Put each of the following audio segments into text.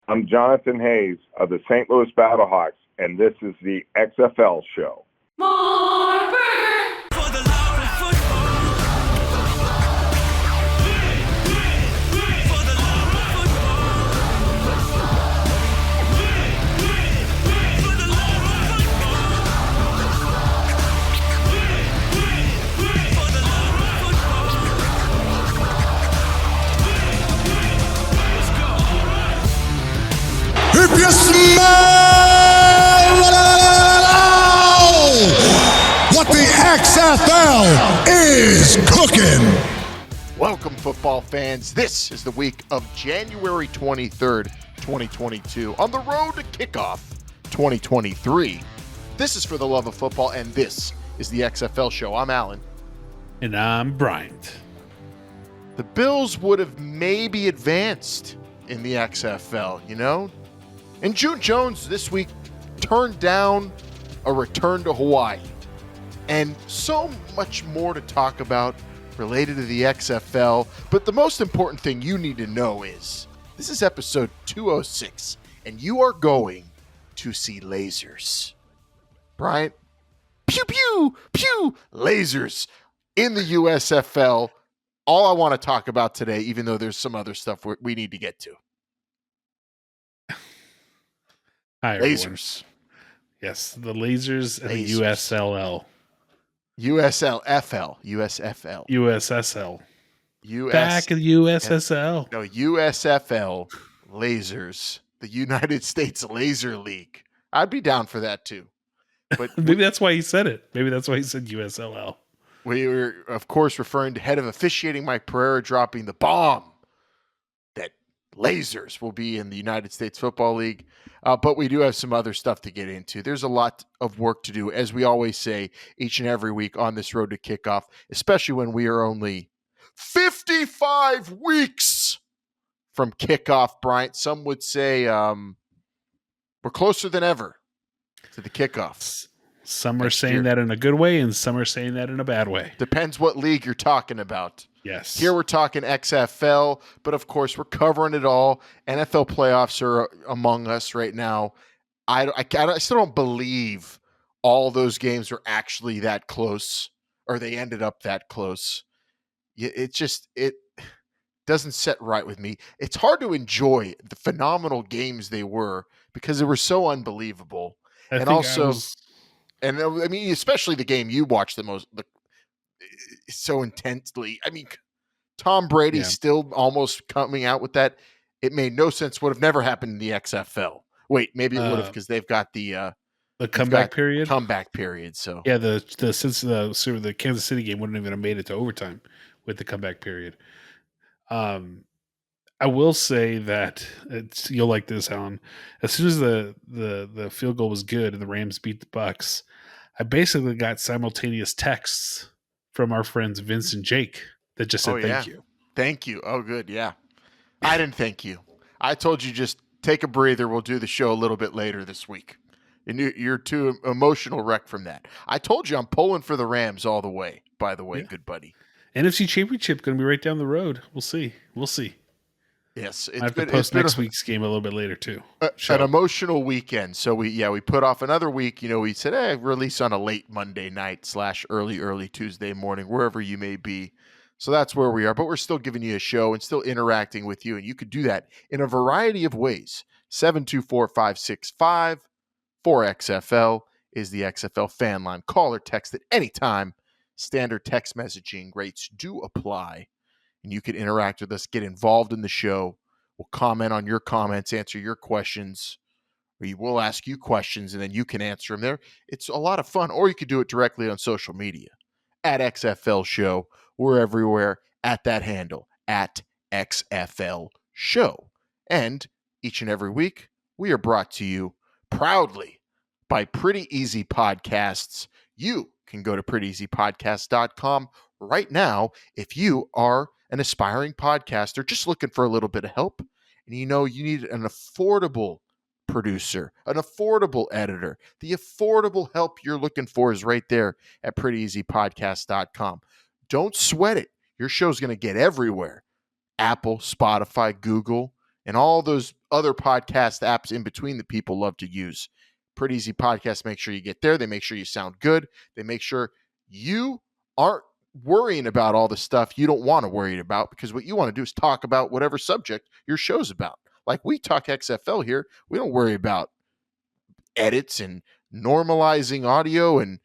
I'm Jonathan Hayes of the St. Louis BattleHawks, and this is the XFL Show. More burger for the love of football. For the love of football. For the love of football. For the love of football. Let's go. If you smell what the XFL is cooking. Welcome, football fans. This is the week of January 23rd, 2022, on the road to kickoff 2023. This is For the Love of Football, and this is the XFL Show. I'm Alan. And I'm Bryant. The Bills would have maybe advanced in the XFL, you know? And June Jones this week turned down a return to Hawaii. And so much more to talk about related to the XFL. But the most important thing you need to know is this is episode 206, and you are going to see lasers. Bryant, pew, pew, pew, lasers in the USFL. All I want to talk about today, even though there's some other stuff we need to get to. Hi, Lasers. Everyone. Yes, the lasers and the USLL. USFL. USSL. US, Back in the USSL. No, USFL lasers. The United States Laser League. I'd be down for that too. But Maybe that's why he said it. Maybe that's why he said USLL. we were, of course, referring to head of officiating Mike Pereira dropping the bomb that lasers will be in the United States Football League. But we do have some other stuff to get into. There's a lot of work to do, as we always say, each and every week on this road to kickoff, especially when we are only 55 weeks from kickoff, Bryant. Some would say we're closer than ever to the kickoff. Some are saying that in a good way, and some are saying that in a bad way. Depends what league you're talking about. Yes. Here we're talking XFL, but of course we're covering it all. NFL playoffs are among us right now. I still don't believe all those games are actually that close, or they ended up that close. It doesn't set right with me. It's hard to enjoy the phenomenal games they were because they were so unbelievable. I mean, especially the game you watched so intensely. I mean, Tom Brady still almost coming out with that. It made no sense. Would have never happened in the XFL. Wait, maybe it would have because they've got the comeback period. Comeback period. So yeah, the Kansas City game wouldn't even have made it to overtime with the comeback period. I will say that you'll like this, Alan. As soon as the field goal was good and the Rams beat the Bucks, I basically got simultaneous texts from our friends Vince and Jake that just said thank you. Thank you. Oh, good. Yeah. I didn't thank you. I told you just take a breather. We'll do the show a little bit later this week. And you're too emotional wreck from that. I told you I'm pulling for the Rams all the way, by the way, good buddy. NFC Championship going to be right down the road. We'll see. Yes, I have to post next week's game a little bit later too. An emotional weekend. So we put off another week. You know, we said, release on a late Monday night / early Tuesday morning, wherever you may be. So that's where we are. But we're still giving you a show and still interacting with you. And you could do that in a variety of ways. 724-565-4XFL is the XFL fan line. Call or text at any time. Standard text messaging rates do apply. And you can interact with us, get involved in the show. We'll comment on your comments, answer your questions. We will ask you questions, and then you can answer them there. It's a lot of fun. Or you could do it directly on social media. At XFL Show. We're everywhere at that handle. At XFL Show. And each and every week, we are brought to you proudly by Pretty Easy Podcasts. You can go to prettyeasypodcast.com right now if you are an aspiring podcaster just looking for a little bit of help, and you know you need an affordable producer, an affordable editor. The affordable help you're looking for is right there at prettyeasypodcast.com. Don't sweat it. Your show's going to get everywhere. Apple, Spotify, Google, and all those other podcast apps in between that people love to use. Pretty Easy Podcast. Make sure you get there. They make sure you sound good. They make sure you aren't worrying about all the stuff you don't want to worry about, because what you want to do is talk about whatever subject your show's about. Like we talk XFL here. We don't worry about edits and normalizing audio and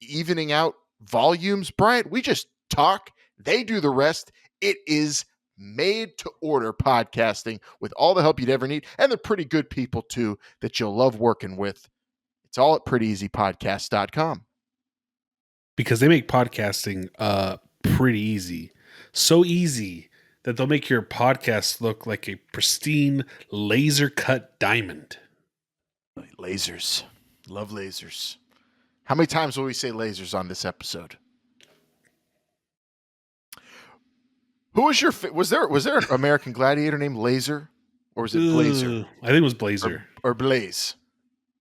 evening out volumes. Bryant, we just talk. They do the rest. It is made to order podcasting with all the help you'd ever need. And they're pretty good people too that you'll love working with. It's all at prettyeasypodcast.com. Because they make podcasting pretty easy. So easy that they'll make your podcast look like a pristine laser cut diamond. Lasers. Love lasers. How many times will we say lasers on this episode? Who was your was there an American Gladiator named Laser, or was it Blazer? I think it was Blazer or Blaze.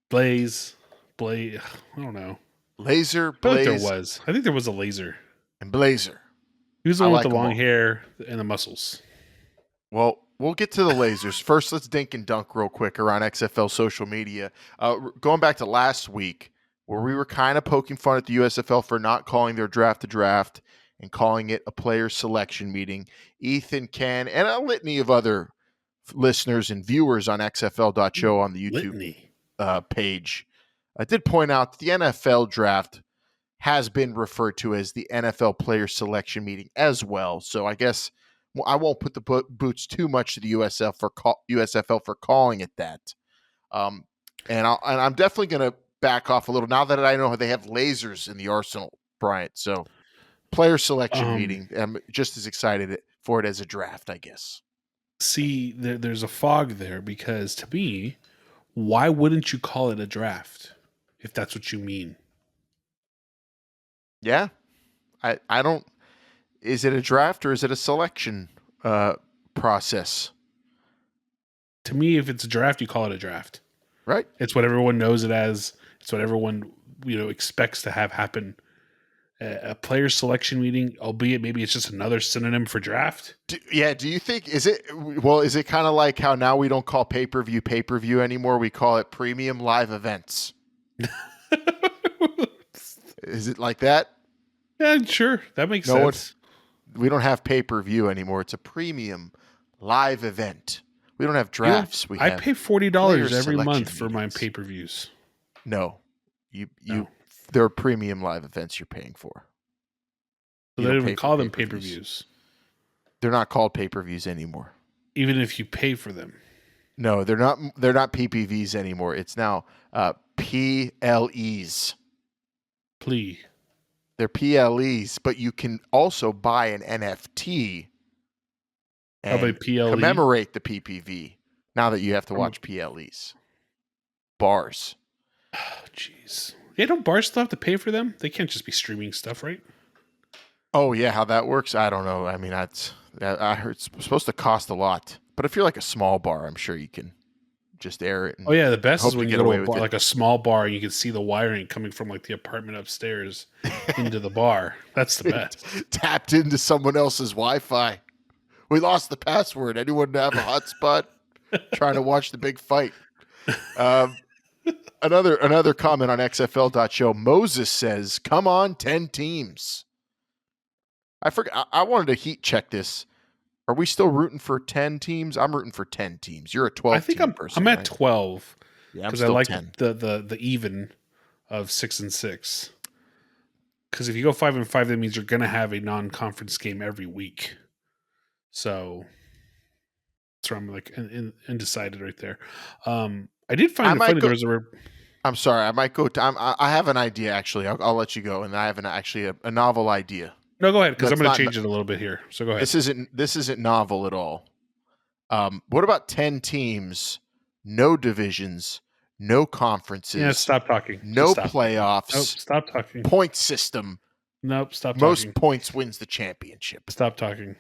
Blaze. I don't know. Laser, Blaze. I think there was a Laser and Blazer. He was the one with the long hair and the muscles. Well, we'll get to the lasers. First, let's dink and dunk real quick around XFL social media. Going back to last week, where we were kind of poking fun at the USFL for not calling their draft a draft and calling it a player selection meeting. Ethan, Ken, and a litany of other listeners and viewers on XFL.show on the YouTube page did point out that the NFL draft has been referred to as the NFL player selection meeting as well. So I guess I won't put the boots too much to the USFL for calling it that. And I'm definitely going to back off a little now that I know they have lasers in the arsenal, Bryant. So player selection meeting. I'm just as excited for it as a draft, I guess. See, there's a fog there because to me, why wouldn't you call it a draft if that's what you mean? Yeah. I don't. Is it a draft or is it a selection process? To me, if it's a draft, you call it a draft. Right. It's what everyone knows it as. It's what everyone expects to have happen. A player selection meeting, albeit maybe it's just another synonym for draft. Do you think is it kind of like how now we don't call pay-per-view anymore? We call it premium live events. Is it like that? Yeah, sure. That makes sense. We don't have pay-per-view anymore. It's a premium live event. We don't have drafts. I pay $40 every month for my pay-per-views. No. You they're premium live events you're paying for. So they don't even call them pay-per-views. They're not called pay-per-views anymore. Even if you pay for them. No, they're not PPVs anymore. It's now PLEs. They're PLEs, but you can also buy an NFT and commemorate the PPV now that you have to watch PLEs. Bars. Oh, jeez. Yeah, don't bars still have to pay for them? They can't just be streaming stuff, right? Oh, yeah, how that works? I don't know. I mean, I heard it's supposed to cost a lot. But if you're like a small bar, I'm sure you can just air it. Oh, yeah, the best is when you go to a bar, like a small bar, and you can see the wiring coming from like the apartment upstairs into the bar. That's the best. Tapped into someone else's Wi-Fi. We lost the password. Anyone have a hotspot? Trying to watch the big fight. Another comment on XFL.show. Moses says, "Come on, 10 teams." I forgot. I wanted to heat check this. Are we still rooting for 10 teams? I'm rooting for 10 teams. You're a 12. I think I'm at 12. Yeah, because I like 10. the even of 6 and 6. Because if you go 5 and 5, that means you're going to have a non-conference game every week. So that's where I'm like undecided right there. I did find it funny. There was I'm sorry. I might go. I have an idea actually. I'll let you go, and I have a novel idea. No, go ahead, because I'm going to change it a little bit here. So go ahead. This isn't novel at all. What about 10 teams, no divisions, no conferences? Yeah, stop talking. No playoffs. Nope, stop talking. Point system. Nope, stop talking. Most points wins the championship. Stop talking.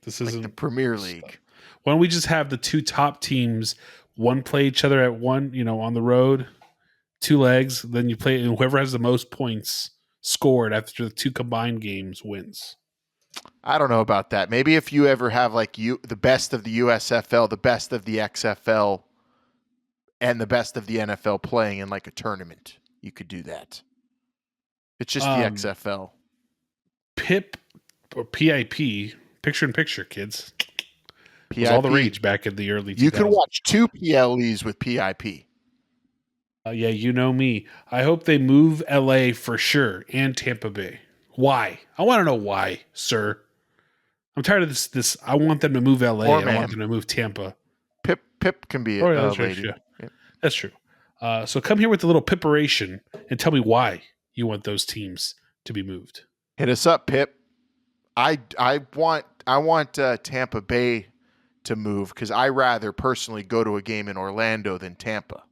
This isn't the Premier League. Why don't we just have the two top teams, one play each other at one, on the road, 2 legs, then you play, and whoever has the most points scored after the 2 combined games wins. I don't know about that. Maybe if you ever have like the best of the USFL, the best of the XFL, and the best of the NFL playing in like a tournament, you could do that. It's just the XFL. PIP or PIP, picture in picture, kids. PIP. Was all the rage back in the early 2000s. You could watch 2 PLEs with PIP. Yeah, you know me. I hope they move LA for sure and Tampa Bay. Why? I want to know why, sir. I'm tired of this. I want them to move LA. Or I ma'am. want them to move Tampa. Pip can be a that's lady. True. Yeah. That's true. So come here with a little pipperation and tell me why you want those teams to be moved. Hit us up, Pip. I want Tampa Bay to move because I rather personally go to a game in Orlando than Tampa.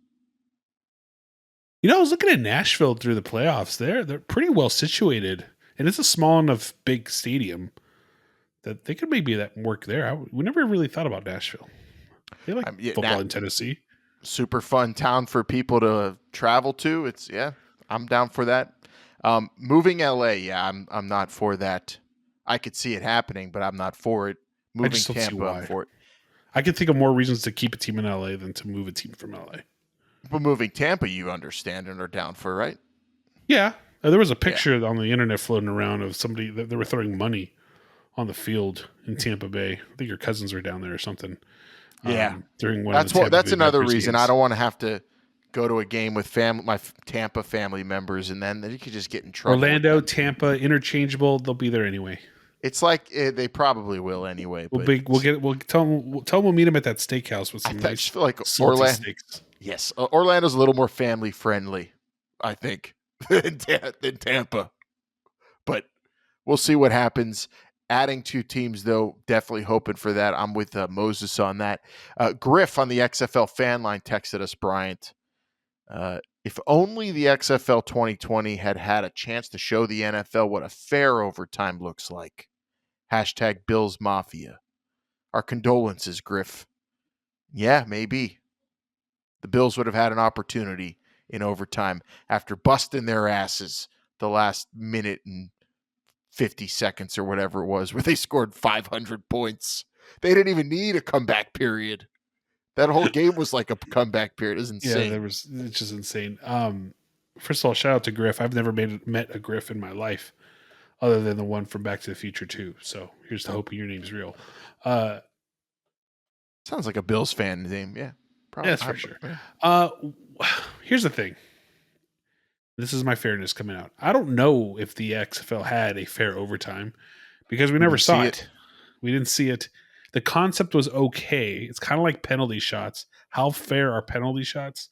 You know, I was looking at Nashville through the playoffs. They're pretty well situated, and it's a small enough big stadium that they could maybe work there. We never really thought about Nashville. They like football in Tennessee. Super fun town for people to travel to. I'm down for that. Moving LA, I'm not for that. I could see it happening, but I'm not for it. Moving Tampa, I'm for it. I can think of more reasons to keep a team in LA than to move a team from LA. But moving Tampa, you understand and are down for, right? Yeah. There was a picture on the internet floating around of somebody that they were throwing money on the field in Tampa Bay. I think your cousins are down there or something. Yeah. During one that's another reason games. I don't want to have to go to a game with my Tampa family members, and then you could just get in trouble. Orlando, Tampa, interchangeable. They'll be there anyway. It's like they probably will anyway. We'll tell them we'll meet them at that steakhouse with some nice like salty steaks. Yes, Orlando's a little more family friendly, I think, than Tampa. But we'll see what happens. Adding 2 teams, though, definitely hoping for that. I'm with Moses on that. Griff on the XFL Fan Line texted us, Bryant. If only the XFL 2020 had a chance to show the NFL what a fair overtime looks like. Hashtag Bills Mafia. Our condolences, Griff. Yeah, maybe. The Bills would have had an opportunity in overtime after busting their asses the last minute and 50 seconds or whatever it was, where they scored 500 points. They didn't even need a comeback period. That whole game was like a comeback period. It was insane. Yeah, it's just insane. First of all, shout out to Griff. I've never met a Griff in my life other than the one from Back to the Future 2. So here's to hoping your name's real. Sounds like a Bills fan name. Yeah. Probably. Yeah, that's for sure. Here's the thing. This is my fairness coming out. I don't know if the XFL had a fair overtime because we never saw it. We didn't see it. The concept was okay. It's kind of like penalty shots. How fair are penalty shots?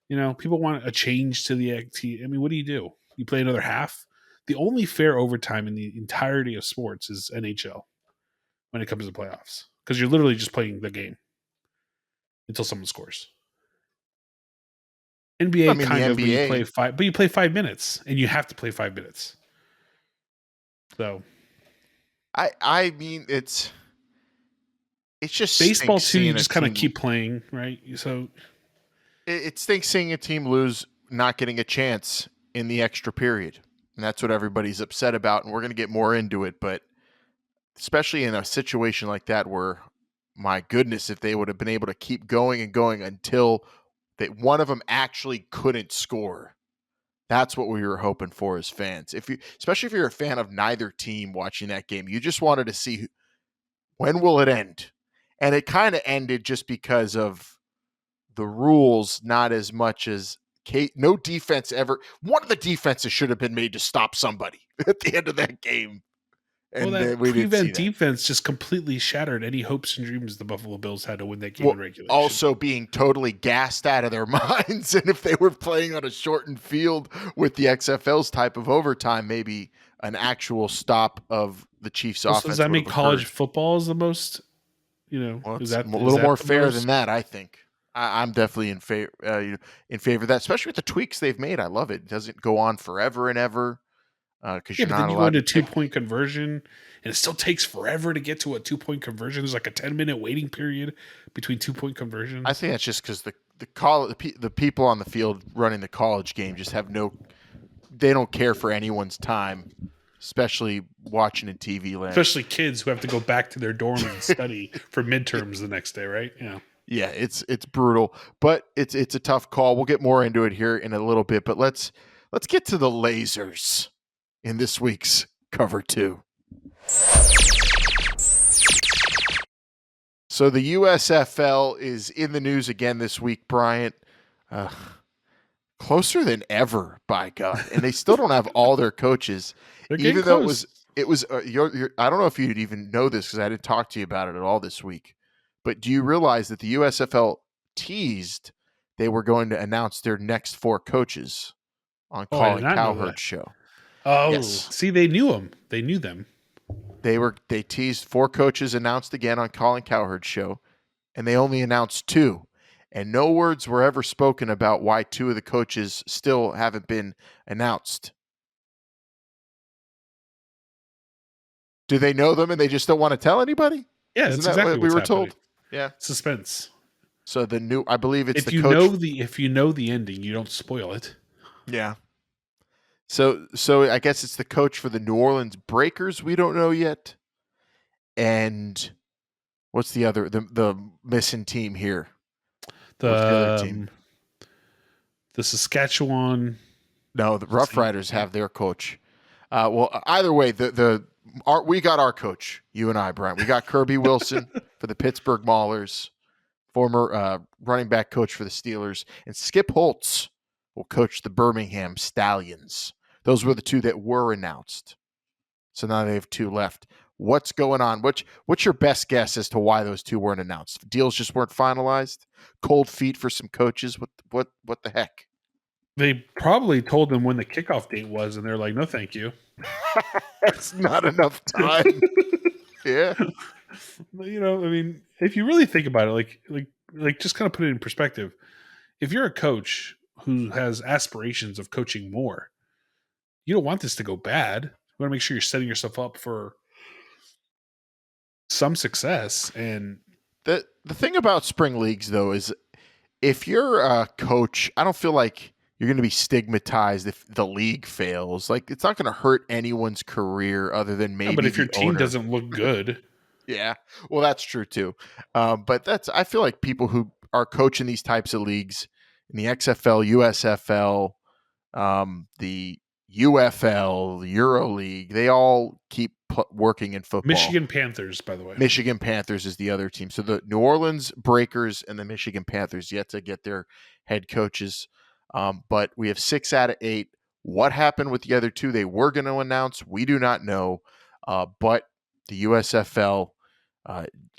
You know, people want a change to the XT. I mean, what do? You play another half? The only fair overtime in the entirety of sports is NHL when it comes to playoffs because you're literally just playing the game until someone scores. NBA you play 5, but you play 5 minutes and you have to play 5 minutes. So, I mean, it's just baseball too. You just kind of keep playing, right? So it stinks seeing a team lose, not getting a chance in the extra period, and that's what everybody's upset about. And we're going to get more into it, but especially in a situation like that, where my goodness, if they would have been able to keep going and going until that one of them actually couldn't score. That's what we were hoping for as fans. Especially if you're a fan of neither team watching that game, you just wanted to see when will it end. And it kind of ended just because of the rules, not as much as no defense ever. One of the defenses should have been made to stop somebody at the end of that game. And that prevent defense just completely shattered any hopes and dreams the Buffalo Bills had to win that game in regulation. Also being totally gassed out of their minds. And if they were playing on a shortened field with the XFL's type of overtime, maybe an actual stop of the Chiefs' offense. Does that make college football is the most, is that a little more fair than that, I think. I'm definitely in favor of that, especially with the tweaks they've made. I love it. It doesn't go on forever and ever. Because you're not allowed. But then you go into 2-point conversion, and it still takes forever to get to a 2-point conversion. There's like a 10-minute waiting period between 2-point conversions. I think that's just because the people on the field running the college game just have they don't care for anyone's time. especially watching in TV land. Especially kids who have to go back to their dorm and study for midterms the next day, right? Yeah. Yeah, it's brutal, but it's a tough call. We'll get more into it here in a little bit, but let's get to the lasers in this week's cover 2. So the USFL is in the news again this week, Bryant. Closer than ever, by God, and they still don't have all their coaches. They're getting Even though close. it was I don't know if you'd even know this because I didn't talk to you about it at all this week. But do you realize that the USFL teased they were going to announce their next 4 coaches on I Colin did not know Cowherd's that. show? Oh, Yes. see, they knew them. They knew them. They teased 4 coaches announced again on Colin Cowherd's show, and they only announced 2. And no words were ever spoken about why 2 of the coaches still haven't been announced. Do they know them and they just don't want to tell anybody? Yeah, Isn't that's that exactly what we what's were happening. told? Yeah. Suspense. So I believe it's If the you coach. if you know the ending, you don't spoil it. Yeah. So I guess it's the coach for the New Orleans Breakers. We don't know yet. And what's the other the missing team here? What's the other team? The Saskatchewan. No, the Rough Riders have their coach. Well, either way, we got our coach. You and I, Brian. We got Kirby Wilson for the Pittsburgh Maulers, former running back coach for the Steelers, and Skip Holtz will coach the Birmingham Stallions. Those were the 2 that were announced. So now they have 2 left. What's going on? What's your best guess as to why those 2 weren't announced? Deals just weren't finalized? Cold feet for some coaches? What the heck? They probably told them when the kickoff date was, and they're like, "No, thank you." That's not enough time. Yeah. You know, I mean, if you really think about it, like, just kind of put it in perspective. If you're a coach who has aspirations of coaching more, you don't want this to go bad. You want to make sure you're setting yourself up for some success. And The thing about spring leagues, though, is if you're a coach, I don't feel like you're going to be stigmatized if the league fails. Like, it's not going to hurt anyone's career other than maybe. but if your team owner. doesn't look good, Yeah, well, that's true too. But I feel like people who are coaching these types of leagues in the XFL, USFL, the UFL, the Euro League, they all keep working in football. Michigan Panthers, by the way. Michigan Panthers is the other team. So the New Orleans Breakers and the Michigan Panthers yet to get their head coaches. But we have 6 out of 8. What happened with the other 2 they were going to announce? We do not know. But the USFL,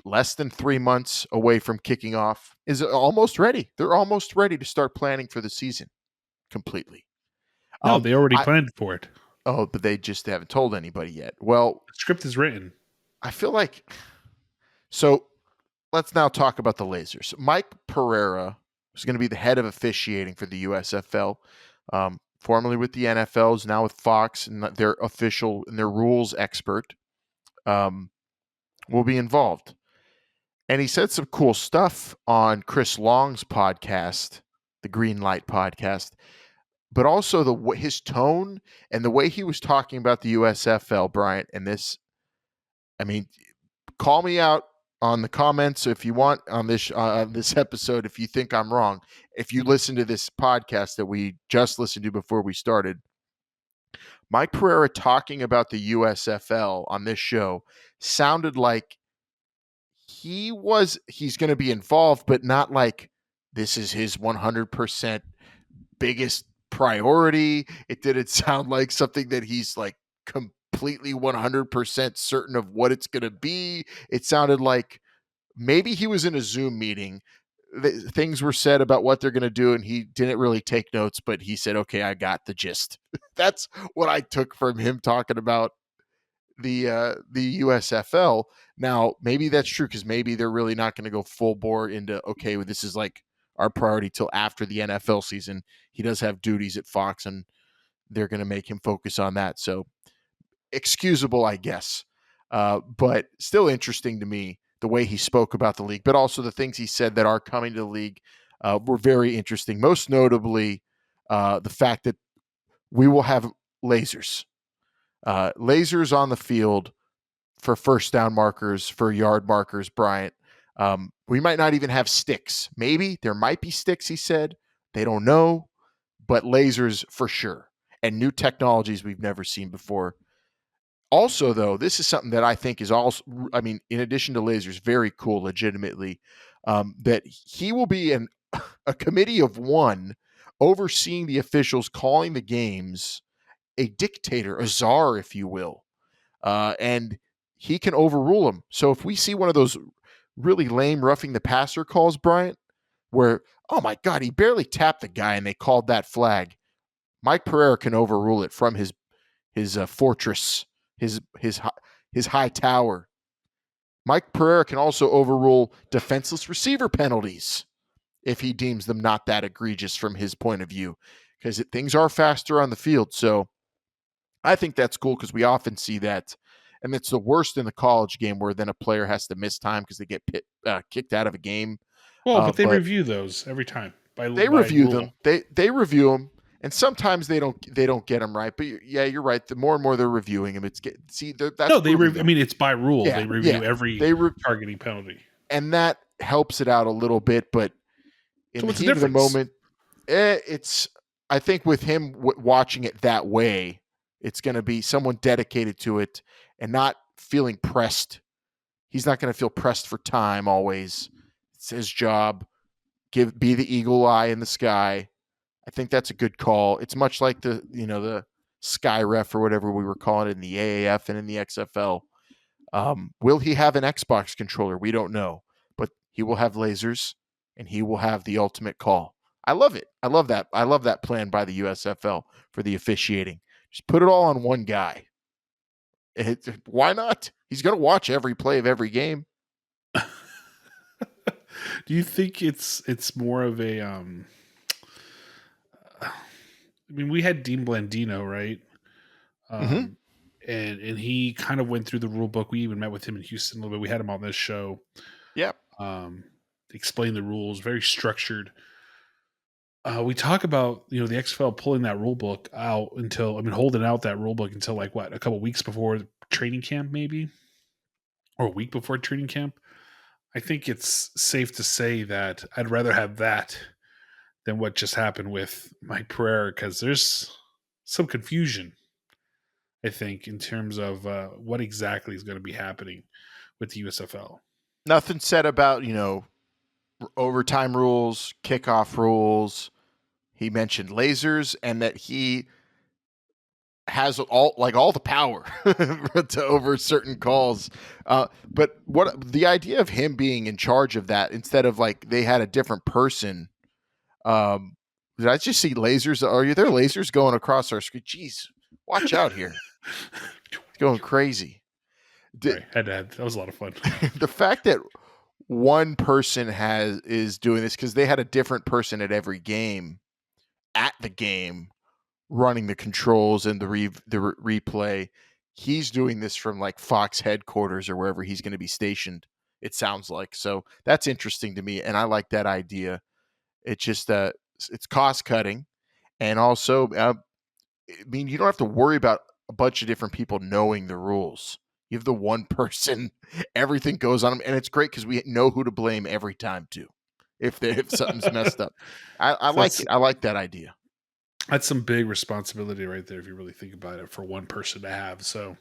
less than 3 months away from kicking off, is almost ready. They're almost ready to start planning for the season completely. No, they already planned for it. Oh, but they just haven't told anybody yet. Well, The script is written. I feel like so. Let's now talk about the lasers. Mike Pereira is going to be the head of officiating for the USFL, formerly with the NFL, is now with Fox, and their official and their rules expert will be involved. And he said some cool stuff on Chris Long's podcast, the Green Light podcast, but also his tone and the way he was talking about the USFL, Bryant, and this, I mean, call me out on the comments if you want on this episode if you think I'm wrong. If you listen to this podcast that we just listened to before we started, Mike Pereira talking about the USFL on this show sounded like he's going to be involved, but not like this is his 100% biggest priority. It didn't sound like something that he's like completely 100% certain of what it's going to be. It sounded like maybe he was in a Zoom meeting. Things were said about what they're going to do, and he didn't really take notes, but he said, okay, I got the gist. That's what I took from him talking about the USFL. Now, maybe that's true because maybe they're really not going to go full bore into, okay, well, this is like our priority till after the NFL season. He does have duties at Fox, and they're going to make him focus on that. So excusable, I guess. But still interesting to me, the way he spoke about the league, but also the things he said that are coming to the league were very interesting. Most notably, the fact that we will have lasers. Lasers on the field for first down markers, for yard markers, Bryant. We might not even have sticks. Maybe there might be sticks, he said. They don't know, but lasers for sure. And new technologies we've never seen before. Also, though, this is something that I think is also, I mean, in addition to lasers, very cool, legitimately, that he will be a committee of one overseeing the officials calling the games, a dictator, a czar, if you will. And he can overrule them. So if we see one of those really lame roughing the passer calls, Bryant, where, oh my God, he barely tapped the guy and they called that flag, Mike Pereira can overrule it from his fortress, his high tower. Mike Pereira can also overrule defenseless receiver penalties if he deems them not that egregious from his point of view, because things are faster on the field. So I think that's cool because we often see that. And it's the worst in the college game where then a player has to miss time because they get kicked out of a game. Well, but they review those every time. They review them. They review them, and sometimes they don't get them right. But yeah, you're right. The more and more they're reviewing them, that's no. They I mean, it's by rule. Yeah, they review every targeting penalty, and that helps it out a little bit. But in the heat of the moment, it's. I think with him watching it that way, it's going to be someone dedicated to it and not feeling pressed. He's not going to feel pressed for time always. It's his job. Be the eagle eye in the sky. I think that's a good call. It's much like the sky ref or whatever we were calling it in the AAF and in the XFL. Will he have an Xbox controller? We don't know, but he will have lasers and he will have the ultimate call. I love it. I love that. I love that plan by the USFL for the officiating. Just put it all on one guy. Why not? He's going to watch every play of every game. Do you think it's more of a I mean, we had Dean Blandino, right? And he kind of went through the rule book. We even met with him in Houston a little bit. We had him on this show. Yep. Explain the rules, very structured. We talk about, the XFL pulling that rule book out holding out that rule book until a couple weeks before training camp, maybe, or a week before training camp. I think it's safe to say that I'd rather have that than what just happened with Mike Pereira, because there's some confusion, I think, in terms of what exactly is going to be happening with the USFL. Nothing said about, overtime rules, kickoff rules. He mentioned lasers and that he has all the power to over certain calls. But what the idea of him being in charge of that instead of they had a different person. Did I just see lasers? Are there lasers going across our screen? Jeez, watch out here. It's going crazy. Sorry, that was a lot of fun. The fact that one person is doing this because they had a different person at every game, at the game, running the controls and the replay. He's doing this from Fox headquarters or wherever he's going to be stationed. It sounds like. So that's interesting to me, and I like that idea. It's just it's cost cutting, and also, I mean, you don't have to worry about a bunch of different people knowing the rules. You have the one person, everything goes on them, and it's great because we know who to blame every time too, if something's messed up. I like it. I like that idea. That's some big responsibility right there if you really think about it for one person to have. So,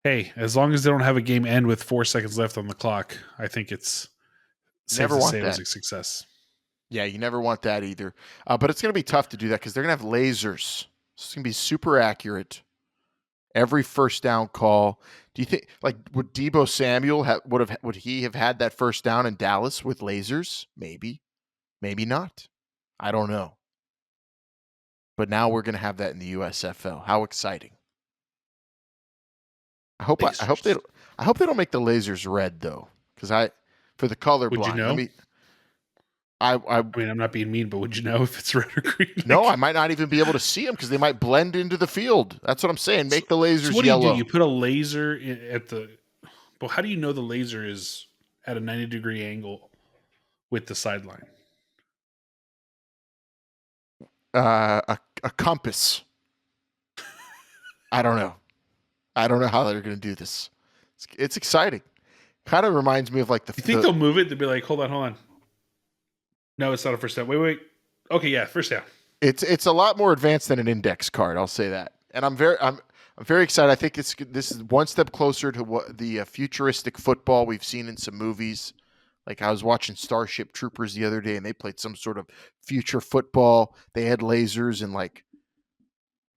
hey, as long as they don't have a game end with 4 seconds left on the clock, I think it's safe to say it was a success. Yeah, you never want that either. But it's going to be tough to do that because they're going to have lasers. It's going to be super accurate. Every first down call. Do you think would Deebo Samuel would he have had that first down in Dallas with lasers? Maybe, maybe not. I don't know. But now we're going to have that in the USFL. How exciting! I hope they don't make the lasers red though, because for the color blind. Would you know? I mean, I'm not being mean, but would you know if it's red or green? No, I might not even be able to see them because they might blend into the field. That's what I'm saying. Make the lasers what yellow. Do you do? You put a laser at the. But how do you know the laser is at a 90-degree angle with the sideline? A compass. I don't know. I don't know how they're going to do this. It's exciting. Kind of reminds me of like You think they'll move it? They'll be like, hold on. No, it's not a first down. Wait. Okay, yeah, first down. It's a lot more advanced than an index card. I'll say that, and I'm very excited. I think this is one step closer to what the futuristic football we've seen in some movies. Like I was watching Starship Troopers the other day, and they played some sort of future football. They had lasers and like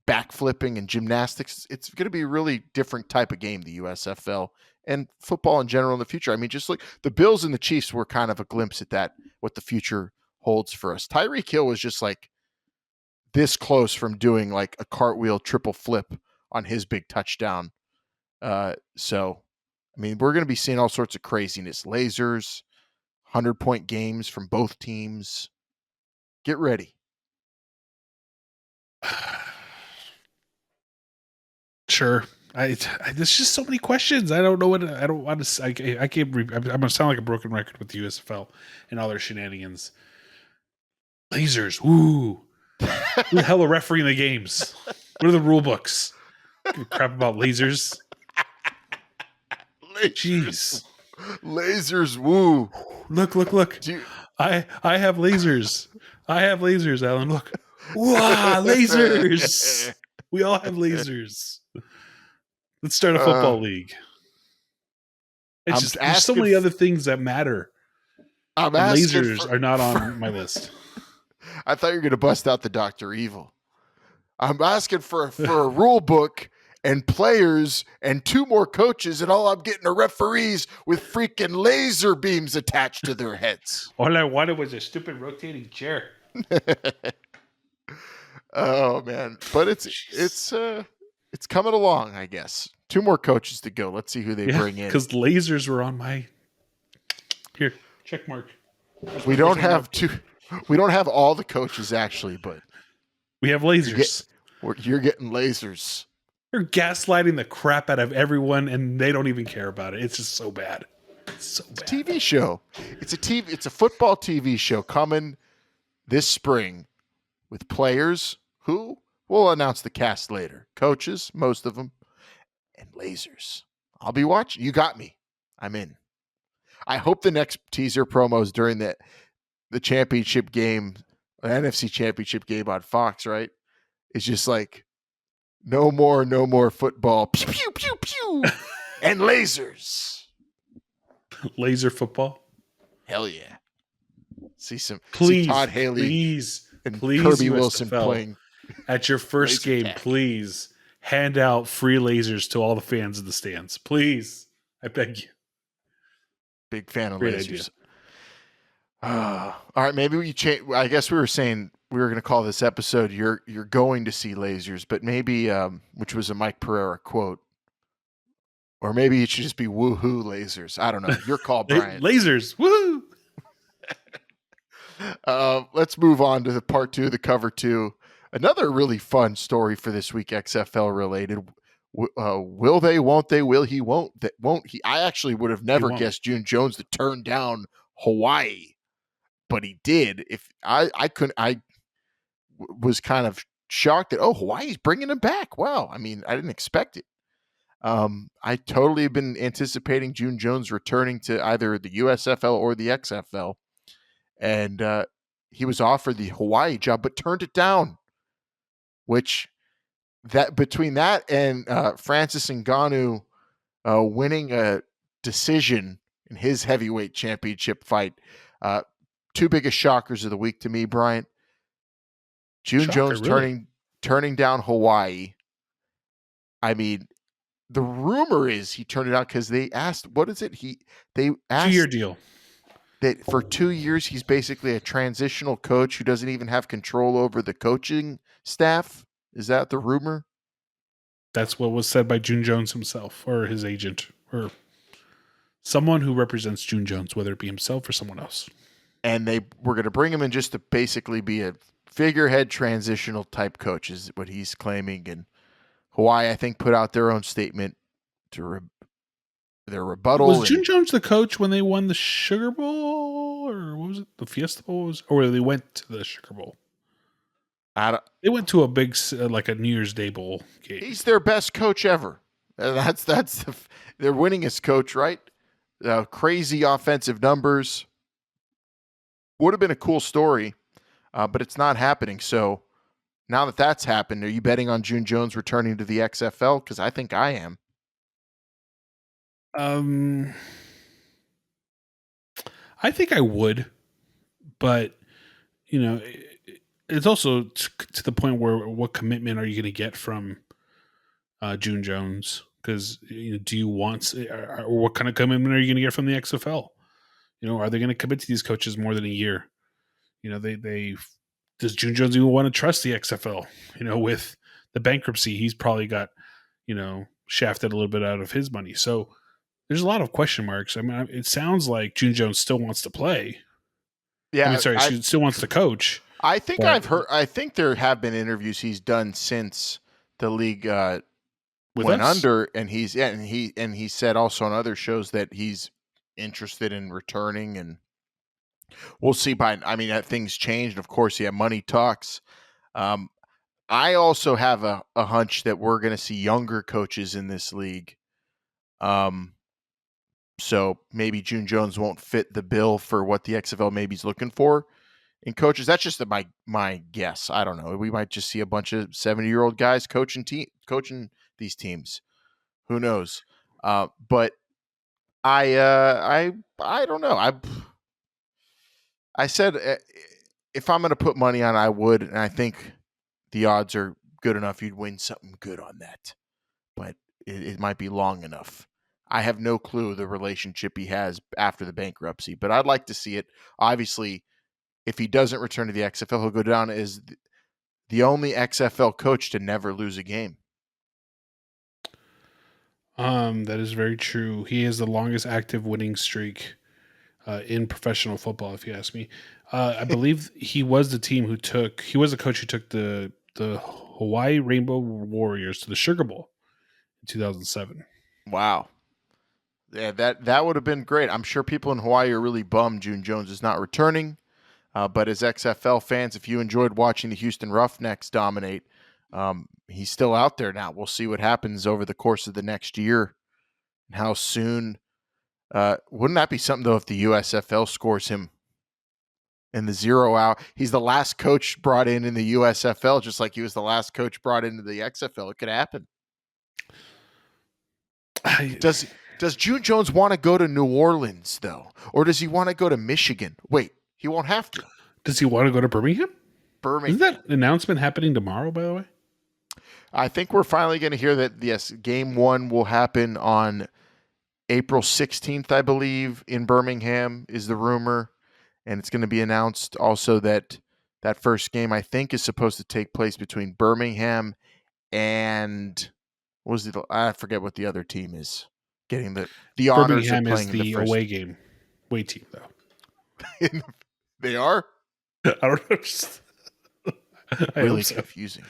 backflipping and gymnastics. It's going to be a really different type of game, the USFL and football in general in the future. I mean, just look, the Bills and the Chiefs were kind of a glimpse at that, what the future holds for us. Tyreek Hill was just like this close from doing like a cartwheel triple flip on his big touchdown. So, I mean, we're going to be seeing all sorts of craziness, lasers, 100-point games from both teams. Get ready. Sure. There's just so many questions. I don't know what I don't want to. I can't. I'm going to sound like a broken record with the USFL and all their shenanigans. Lasers. Ooh. Who the hell are refereeing the games? What are the rule books? Give a crap about lasers. Jeez. Lasers. Woo. Look. I have lasers. Alan. Look. Wow, lasers. We all have lasers. Let's start a football league. There's so many other things that matter. Lasers are not on my list. I thought you were going to bust out the Dr. Evil. I'm asking for a rule book and players and 2 more coaches, and all I'm getting are referees with freaking laser beams attached to their heads. All I wanted was a stupid rotating chair. Oh man, but it's coming along, I guess. 2 more coaches to go. Let's see who they bring in. Because lasers were on my check mark. We don't have all the coaches actually, but we have lasers. You're getting lasers. They're gaslighting the crap out of everyone, and they don't even care about it. It's just so bad. It's a TV show. It's a football TV show coming this spring with players who we'll announce the cast later. Coaches, most of them, and lasers. I'll be watching. You got me. I'm in. I hope the next teaser promos during the championship game, the NFC championship game on Fox, right? It's just like no more football. Pew, pew, pew, pew. And lasers. Laser football? Hell yeah. See Todd Haley and please, Kirby USFL, Wilson playing. At your first game, tag. Please hand out free lasers to all the fans in the stands. Please. I beg you. Big fan of Great lasers. All right, maybe we change. I guess we were saying we were going to call this episode "You're going to see lasers," but maybe, which was a Mike Pereira quote, or maybe it should just be "Woohoo lasers." I don't know. Your call, Bryant. Lasers, woo! Let's move on to the part 2 of the cover 2. Another really fun story for this week, XFL related. Will they? Won't they? Will he? Won't he? I actually would have never guessed June Jones to turn down Hawaii, but he did. If I was kind of shocked that Hawaii's bringing him back. Wow, I mean, I didn't expect it. I totally have been anticipating June Jones returning to either the USFL or the XFL, and he was offered the Hawaii job but turned it down. Which that between that and Francis Ngannou winning a decision in his heavyweight championship fight, 2 biggest shockers of the week to me, Bryant. June Jones really? turning down Hawaii. I mean, the rumor is he turned it down because they asked, what is it? They asked 2-year deal. That for 2 years he's basically a transitional coach who doesn't even have control over the coaching staff. Is that the rumor? That's what was said by June Jones himself or his agent or someone who represents June Jones, whether it be himself or someone else. And they were going to bring him in just to basically be a figurehead transitional type coach is what he's claiming. And Hawaii, I think, put out their own statement to their rebuttal. Was June Jones the coach when they won the Sugar Bowl or what was it? The Fiesta Bowl? Or they went to the Sugar Bowl? They went to a big, like a New Year's Day bowl game. He's their best coach ever. That's their winningest coach, right? Crazy offensive numbers. Would have been a cool story, but it's not happening. So now that that's happened, are you betting on June Jones returning to the XFL? Because I think I am. I think I would, but it's also to the point where what commitment are you going to get from June Jones? Because do you want, or what kind of commitment are you going to get from the XFL? Are they going to commit to these coaches more than a year? Does June Jones even want to trust the XFL? With the bankruptcy, he's probably got shafted a little bit out of his money. So there's a lot of question marks. I mean, it sounds like June Jones still wants to play. Yeah, she still wants to coach. I think I've heard. I think there have been interviews he's done since the league went under, and he said also on other shows that he's interested in returning, and we'll see. Things changed. Of course, money talks. I also have a hunch that we're going to see younger coaches in this league. So maybe June Jones won't fit the bill for what the XFL maybe is looking for in coaches. That's just my guess. I don't know. We might just see a bunch of 70-year-old guys coaching these teams. Who knows? But I don't know. I said if I'm going to put money on, I would, and I think the odds are good enough you'd win something good on that. But it might be long enough. I have no clue the relationship he has after the bankruptcy, but I'd like to see it. Obviously, if he doesn't return to the XFL, he'll go down as the only XFL coach to never lose a game. That is very true. He has the longest active winning streak in professional football, if you ask me. I believe he was the coach who took the Hawaii Rainbow Warriors to the Sugar Bowl in 2007. Wow. Yeah, that would have been great. I'm sure people in Hawaii are really bummed June Jones is not returning. But as XFL fans, if you enjoyed watching the Houston Roughnecks dominate, he's still out there now. We'll see what happens over the course of the next year and how soon. Wouldn't that be something, though, if the USFL scores him in the 0 hour? He's the last coach brought in the USFL, just like he was the last coach brought into the XFL. It could happen. Does June Jones want to go to New Orleans, though? Or does he want to go to Michigan? Wait, he won't have to. Does he want to go to Birmingham? Isn't that announcement happening tomorrow, by the way? I think we're finally going to hear that, yes, Game 1 will happen on April 16th, I believe, in Birmingham is the rumor. And it's going to be announced also that first game, I think, is supposed to take place between Birmingham and I forget what the other team is. Getting the honors of playing is the first away game. Away team, though. They are? I don't know. Really confusing.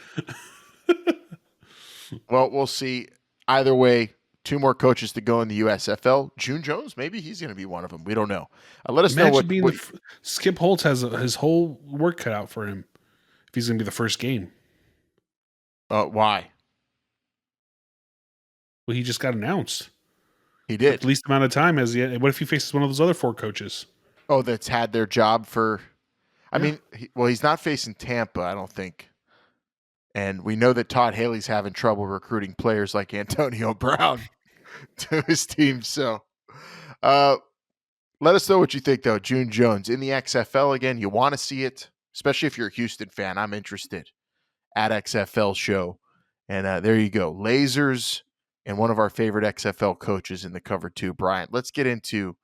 Well, we'll see. Either way, 2 more coaches to go in the USFL. June Jones, maybe he's going to be one of them. We don't know. Let us know what Skip Holtz has his whole work cut out for him if he's going to be the first game. Why? Well, he just got announced. He did. At least amount of time as yet. What if he faces one of those other 4 coaches? Oh, that's had their job for. I mean, he's not facing Tampa, I don't think. And we know that Todd Haley's having trouble recruiting players like Antonio Brown to his team. So, let us know what you think, though. June Jones in the XFL again. You want to see it, especially if you're a Houston fan. I'm interested. At XFL show, and there you go. Lasers. And one of our favorite XFL coaches in the cover 2, Bryant. Let's get into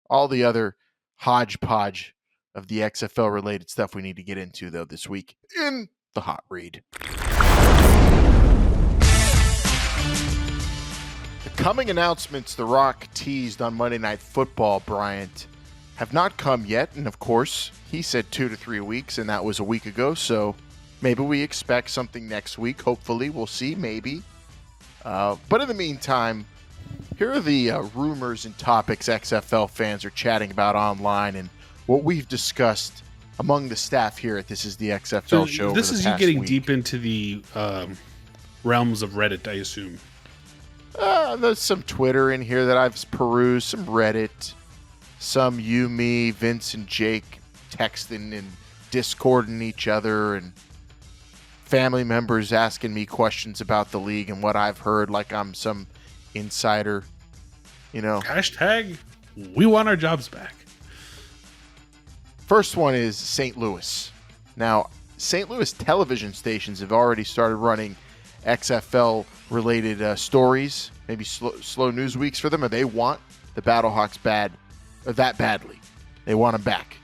all the other hodgepodge of the XFL related stuff we need to get into, though, this week in the Hot Read. The coming announcements The Rock teased on Monday Night Football, Bryant, have not come yet. And of course, he said 2 to 3 weeks, and that was a week ago. So maybe we expect something next week. Hopefully, we'll see. Maybe. But in the meantime, here are the rumors and topics XFL fans are chatting about online and what we've discussed among the staff here at This Is the XFL show. This over the is you past getting week. deep into the realms of Reddit, I assume. There's some Twitter in here that I've perused, some Reddit, some you, me, Vince, and Jake texting and discording each other, and family members asking me questions about the league and what I've heard like I'm some insider, you know. Hashtag, we want our jobs back. First one is St. Louis. Now, St. Louis television stations have already started running XFL-related stories, maybe slow news weeks for them, and they want the BattleHawks that badly. They want them back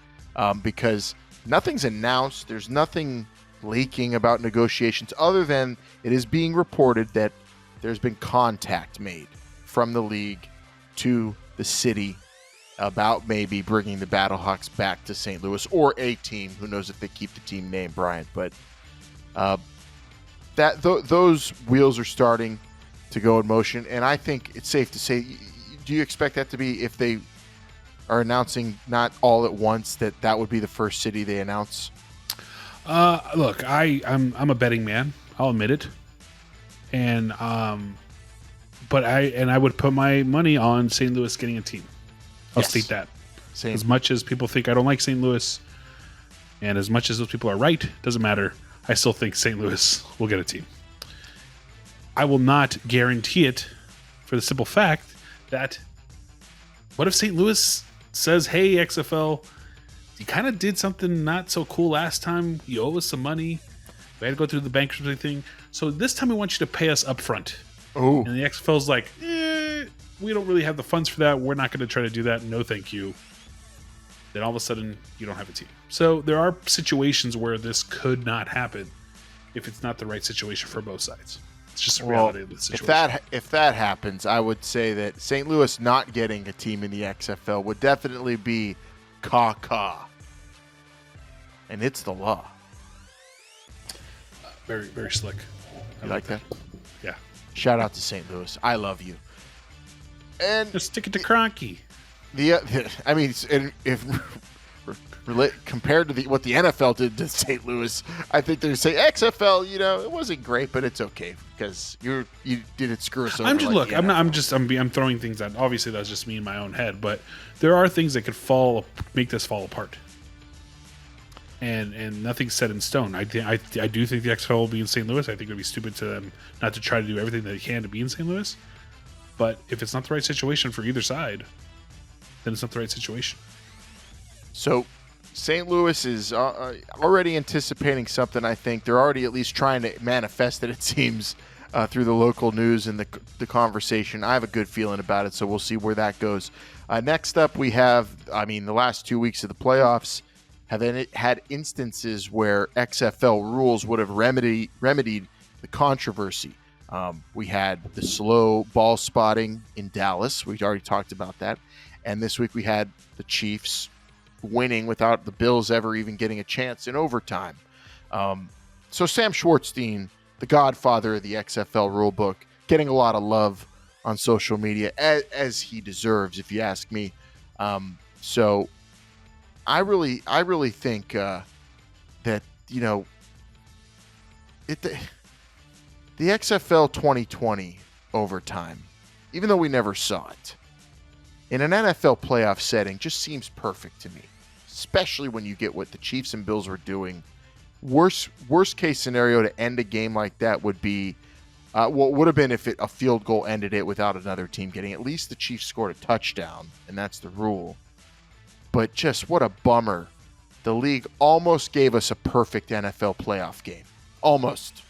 because nothing's announced. There's nothing leaking about negotiations other than it is being reported that there's been contact made from the league to the city about maybe bringing the BattleHawks back to St. Louis or a team. Who knows if they keep the team name, Bryant, but those wheels are starting to go in motion, and I think it's safe to say, do you expect that to be, if they are announcing not all at once, that would be the first city they announce? Look, I'm a betting man. I'll admit it, and but I would put my money on St. Louis getting a team. I'll state that. Same. As much as people think I don't like St. Louis, and as much as those people are right, doesn't matter. I still think St. Louis will get a team. I will not guarantee it for the simple fact that what if St. Louis says, hey, XFL, you kind of did something not so cool last time. You owe us some money. We had to go through the bankruptcy thing. So this time we want you to pay us up front. Oh. And the XFL's like, we don't really have the funds for that. We're not going to try to do that. No, thank you. Then all of a sudden, you don't have a team. So there are situations where this could not happen if it's not the right situation for both sides. It's just the reality of the situation. If that happens, I would say that St. Louis not getting a team in the XFL would definitely be caca. And it's the law. Very, very slick. You like that? Yeah. Shout out to St. Louis. I love you. And Just stick it to Kroenke. I mean, if compared to what the NFL did to St. Louis, I think they're saying XFL. It wasn't great, but it's okay because you didn't screw us over. I'm just like I'm throwing things out. Obviously, that's just me in my own head, but there are things that could make this fall apart. And nothing's set in stone. I do think the XFL will be in St. Louis. I think it would be stupid to them not to try to do everything they can to be in St. Louis. But if it's not the right situation for either side, then it's not the right situation. So St. Louis is already anticipating something. I think they're already at least trying to manifest it, it seems, through the local news and the conversation. I have a good feeling about it, so we'll see where that goes. Next up, we have, the last 2 weeks of the playoffs have had instances where XFL rules would have remedied the controversy. We had the slow ball spotting in Dallas. We already talked about that. And this week we had the Chiefs winning without the Bills ever even getting a chance in overtime. So Sam Schwartzstein, the godfather of the XFL rulebook, getting a lot of love on social media, as he deserves, if you ask me. So I really think that, the XFL 2020 overtime, even though we never saw it, in an NFL playoff setting just seems perfect to me, especially when you get what the Chiefs and Bills were doing. Worst case scenario to end a game like that would be what would have been if a field goal ended it without another team getting. At least the Chiefs scored a touchdown, and that's the rule. But just what a bummer. The league almost gave us a perfect NFL playoff game. Almost.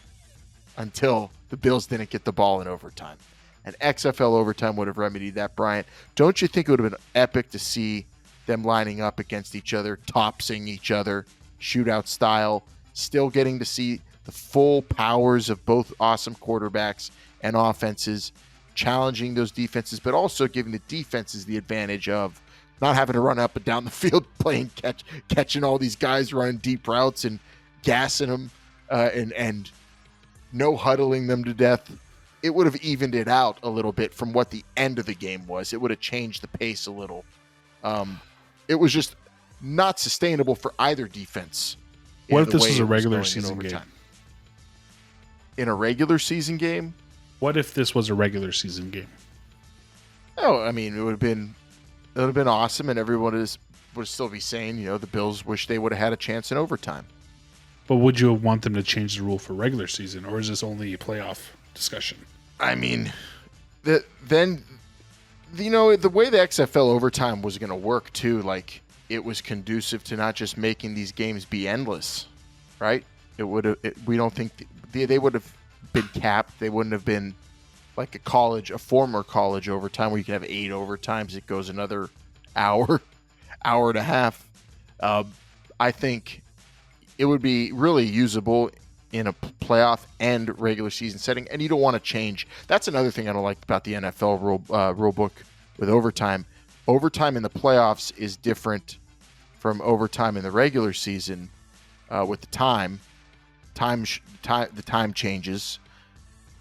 Until the Bills didn't get the ball in overtime. And XFL overtime would have remedied that, Bryant. Don't you think it would have been epic to see them lining up against each other, topsing each other, shootout style, still getting to see the full powers of both awesome quarterbacks and offenses, challenging those defenses, but also giving the defenses the advantage of not having to run up and down the field playing catching all these guys running deep routes and gassing them and no huddling them to death. It would have evened it out a little bit from what the end of the game was. It would have changed the pace a little. It was just not sustainable for either defense. What if this was a regular season game? In a regular season game? What if this was a regular season game? Oh, I mean, it would have been awesome, and everyone would still be saying, the Bills wish they would have had a chance in overtime. But would you want them to change the rule for regular season, or is this only a playoff discussion? I mean, the way the XFL overtime was going to work too, like it was conducive to not just making these games be endless, right? We don't think they would have been capped. They wouldn't have been like a former college overtime where you could have 8 overtimes. It goes another hour and a half. I think it would be really usable in a playoff and regular season setting, and you don't want to change. That's another thing I don't like about the NFL rule book with overtime. Overtime in the playoffs is different from overtime in the regular season with the time. The time changes.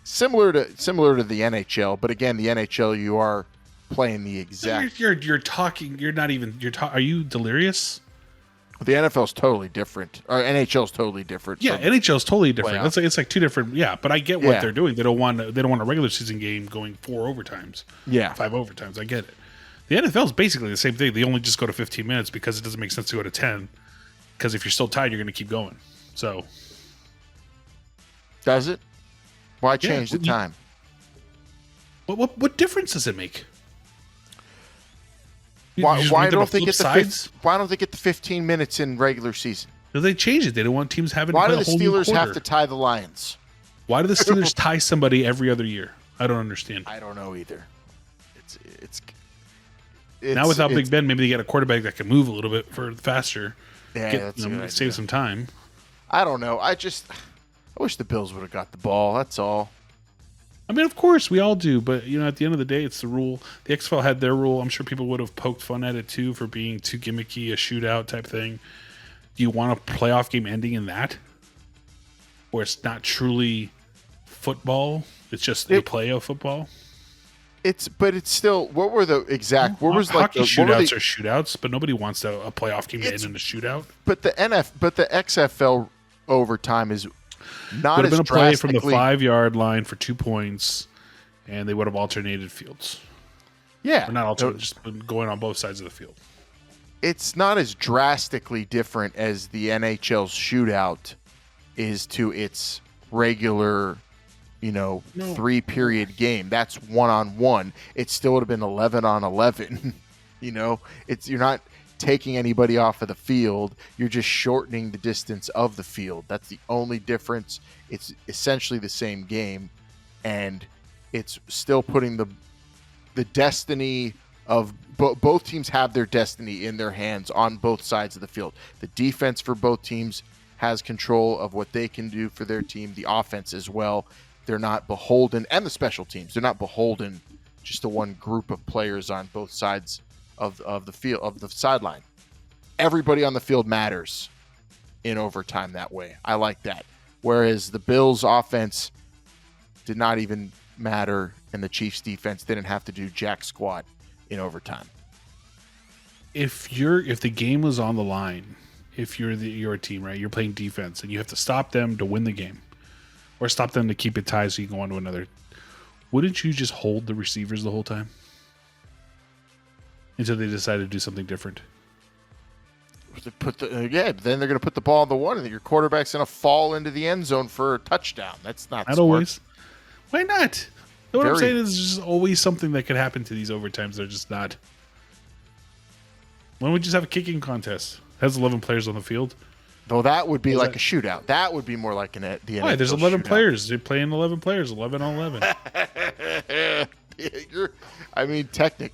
Similar to the NHL, but again, the NHL you are playing the exact. You're talking. You're not even. Are you delirious? The NFL is totally different. Or NHL is totally different. Yeah, NHL is totally different. It's like two different. Yeah, but I get what they're doing. They don't want a regular season game going 4 overtimes. Yeah, 5 overtimes. I get it. The NFL is basically the same thing. They only just go to 15 minutes because it doesn't make sense to go to 10. Because if you're still tied, you're going to keep going. So, does it? Why change the time? What difference does it make? Why don't they get the 15 minutes in regular season? No, they changed it. They don't want teams having. Why do the Steelers have to tie the Lions? Why do the Steelers tie somebody every other year? I don't understand. I don't know either. It's now without Big Ben, maybe they get a quarterback that can move a little bit faster. Yeah, save some time. I don't know. I wish the Bills would have got the ball. That's all. I mean, of course, we all do. But, at the end of the day, it's the rule. The XFL had their rule. I'm sure people would have poked fun at it, too, for being too gimmicky, a shootout type thing. Do you want a playoff game ending in that? Where it's not truly football? It's just a play of football? But it's still. What were the exact? What was hockey shootouts are shootouts, but nobody wants a playoff game to end in a shootout. But the XFL overtime is not would have as been a play from the 5-yard line for 2 points, and they would have alternated fields. Yeah, or not alternated, just going on both sides of the field. It's not as drastically different as the NHL's shootout is to its regular. 3-period game. That's 1-on-1. It still would have been 11-on-11. You're not taking anybody off of the field. You're just shortening the distance of the field. That's the only difference. It's essentially the same game, and it's still putting the destiny of both teams have their destiny in their hands on both sides of the field. The defense for both teams has control of what they can do for their team. The offense as well. They're not beholden, and the special teams, they're not beholden just to one group of players on both sides of the field, of the sideline. Everybody on the field matters in overtime that way. I like that. Whereas the Bills' offense did not even matter, and the Chiefs' defense didn't have to do jack squat in overtime. If the game was on the line, if you're a team, right, you're playing defense, and you have to stop them to win the game. Or stop them to keep it tied so you can go on to another. Wouldn't you just hold the receivers the whole time? Until they decide to do something different? But then they're going to put the ball on the one, and your quarterback's going to fall into the end zone for a touchdown. That's not smart. Always. Why not? What I'm saying is there's just always something that could happen to these overtimes. They're just not. Why don't we just have a kicking contest? It has 11 players on the field. Though that would be like a shootout. That would be more like the NFL. Why? There's 11 players. They're playing 11 players, 11 on 11.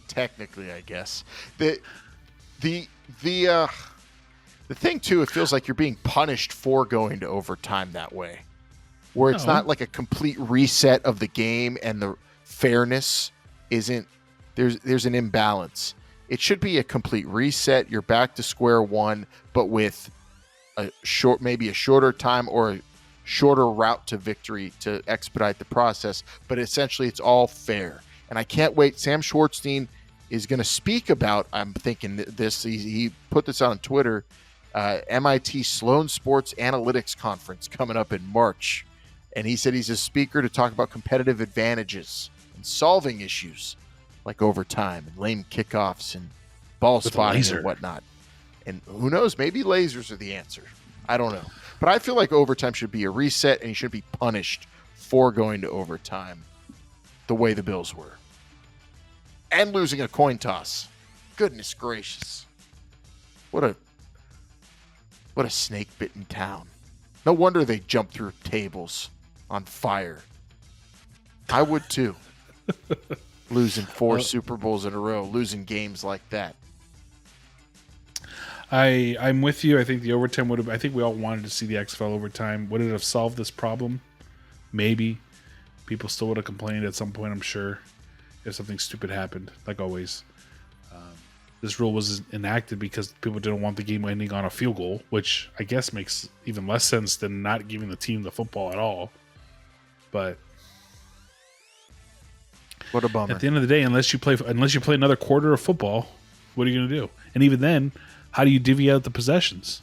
Technically, I guess. The thing too, it feels like you're being punished for going to overtime that way, where it's not like a complete reset of the game and the fairness isn't. There's an imbalance. It should be a complete reset. You're back to square one, but with maybe a shorter time or a shorter route to victory to expedite the process, but essentially it's all fair. And I can't wait. Sam Schwartzstein is going to speak about, I'm thinking this, he put this on Twitter, MIT Sloan Sports Analytics Conference coming up in March. And he said he's a speaker to talk about competitive advantages and solving issues like overtime and lame kickoffs and ball spotting and whatnot. And who knows, maybe lasers are the answer. I don't know. But I feel like overtime should be a reset and you should be punished for going to overtime the way the Bills were. And losing a coin toss. Goodness gracious. What a snake-bitten town. No wonder they jump through tables on fire. I would too. Losing 4 Super Bowls in a row, losing games like that. I'm with you. I think the overtime would have. I think we all wanted to see the XFL overtime. Would it have solved this problem? Maybe. People still would have complained at some point, I'm sure, if something stupid happened, like always. This rule was enacted because people didn't want the game ending on a field goal, which I guess makes even less sense than not giving the team the football at all. But what a bummer. At the end of the day, unless you play another quarter of football, what are you going to do? And even then, how do you divvy out the possessions?